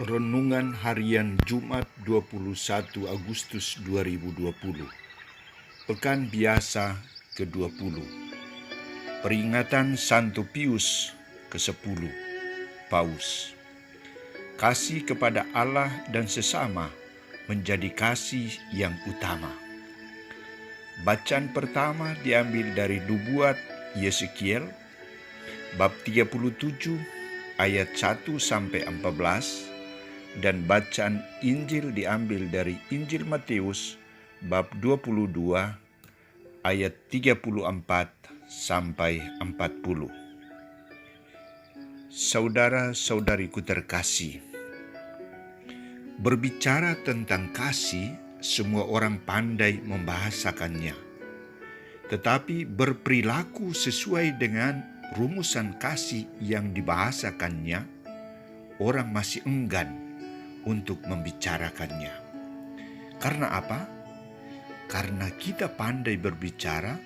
Renungan Harian Jumat 21 Agustus 2020. Pekan Biasa ke-20. Peringatan Santo Pius ke-10. Paus. Kasih kepada Allah dan sesama menjadi kasih yang utama. Bacaan pertama diambil dari Nubuat Yeskiel bab 37 ayat 1-14 dan bacaan Injil diambil dari Injil Matius bab 22 ayat 34-40. Saudara-saudariku terkasih, berbicara tentang kasih, semua orang pandai membahasakannya. Tetapi berperilaku sesuai dengan rumusan kasih yang dibahasakannya, orang masih enggan untuk membicarakannya. Karena apa? Karena kita pandai berbicara,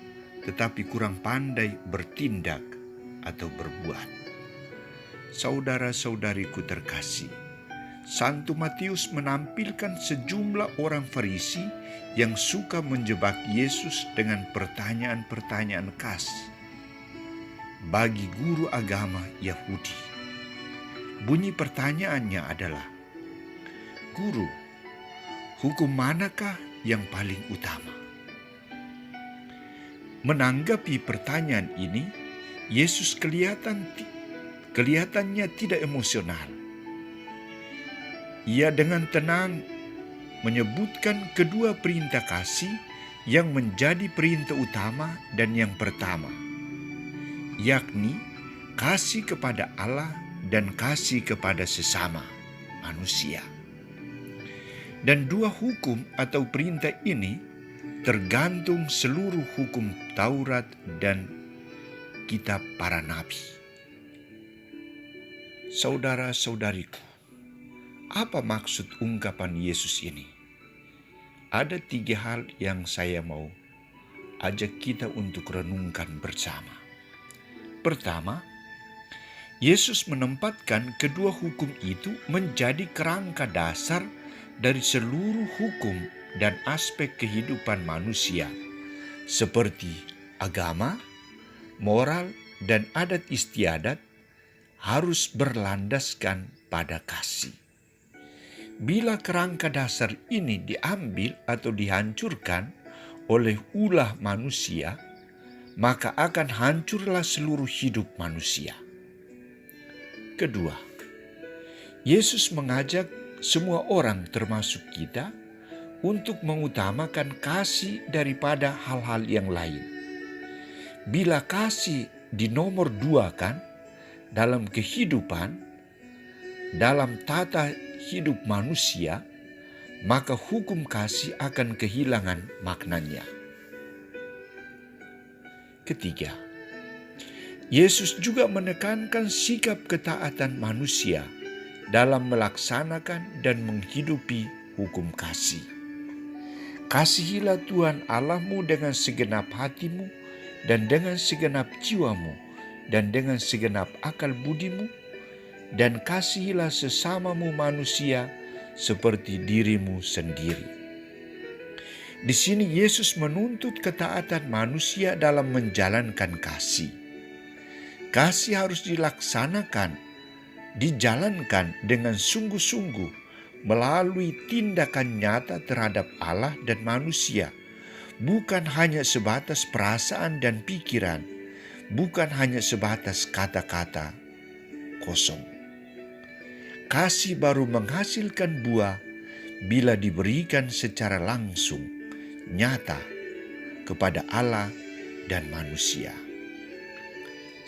tetapi kurang pandai bertindak atau berbuat. Saudara-saudariku terkasih, Santo Matius menampilkan sejumlah orang Farisi yang suka menjebak Yesus dengan pertanyaan-pertanyaan khas bagi guru agama Yahudi. Bunyi pertanyaannya adalah, "Guru, hukum manakah yang paling utama?" Menanggapi pertanyaan ini, Yesus kelihatannya tidak emosional. Ia dengan tenang menyebutkan kedua perintah kasih yang menjadi perintah utama dan yang pertama, yakni kasih kepada Allah dan kasih kepada sesama manusia. Dan dua hukum atau perintah ini tergantung seluruh hukum Taurat dan kitab para nabi. Saudara-saudariku, apa maksud ungkapan Yesus ini? Ada 3 hal yang saya mau ajak kita untuk renungkan bersama. Pertama, Yesus menempatkan kedua hukum itu menjadi kerangka dasar dari seluruh hukum dan aspek kehidupan manusia, seperti agama, moral, dan adat istiadat harus berlandaskan pada kasih. Bila kerangka dasar ini diambil atau dihancurkan oleh ulah manusia, maka akan hancurlah seluruh hidup manusia. Kedua, Yesus mengajak semua orang termasuk kita untuk mengutamakan kasih daripada hal-hal yang lain. Bila kasih dinomor 2-kan dalam kehidupan, dalam tata hidup manusia, maka hukum kasih akan kehilangan maknanya. Ketiga, Yesus juga menekankan sikap ketaatan manusia dalam melaksanakan dan menghidupi hukum kasih. Kasihilah Tuhan Allahmu dengan segenap hatimu dan dengan segenap jiwamu dan dengan segenap akal budimu, dan kasihilah sesamamu manusia seperti dirimu sendiri. Di sini Yesus menuntut ketaatan manusia dalam menjalankan kasih. Kasih harus dijalankan dengan sungguh-sungguh melalui tindakan nyata terhadap Allah dan manusia, bukan hanya sebatas perasaan dan pikiran, bukan hanya sebatas kata-kata kosong. Kasih baru menghasilkan buah bila diberikan secara langsung, nyata, kepada Allah dan manusia.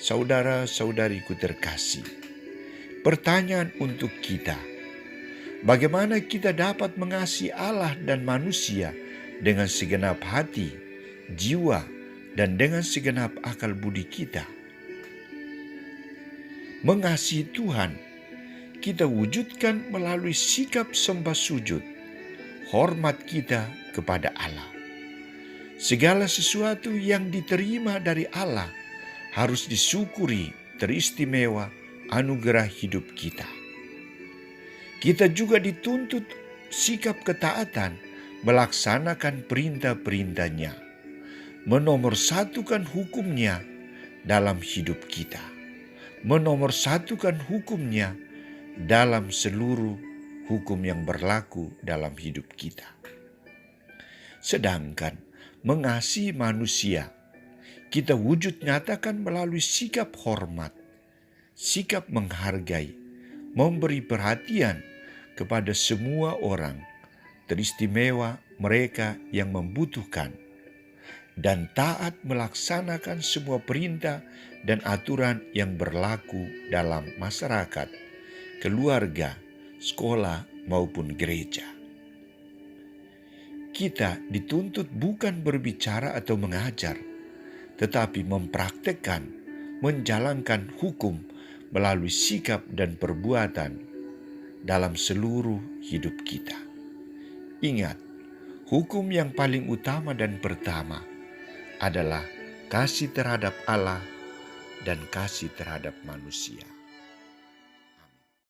Saudara-saudariku terkasih, pertanyaan untuk kita, bagaimana kita dapat mengasihi Allah dan manusia dengan segenap hati, jiwa, dan dengan segenap akal budi kita? Mengasihi Tuhan kita wujudkan melalui sikap sembah sujud, hormat kita kepada Allah. Segala sesuatu yang diterima dari Allah harus disyukuri teristimewa anugerah hidup kita. Kita juga dituntut sikap ketaatan melaksanakan perintah-perintahnya, menomorsatukan hukumnya dalam hidup kita, menomorsatukan hukumnya dalam seluruh hukum yang berlaku dalam hidup kita. Sedangkan mengasihi manusia, kita wujud nyatakan melalui sikap hormat, sikap menghargai, memberi perhatian kepada semua orang, teristimewa mereka yang membutuhkan, dan taat melaksanakan semua perintah dan aturan yang berlaku dalam masyarakat, keluarga, sekolah, maupun gereja. Kita dituntut bukan berbicara atau mengajar, tetapi mempraktekkan, menjalankan hukum melalui sikap dan perbuatan dalam seluruh hidup kita. Ingat, hukum yang paling utama dan pertama adalah kasih terhadap Allah dan kasih terhadap manusia.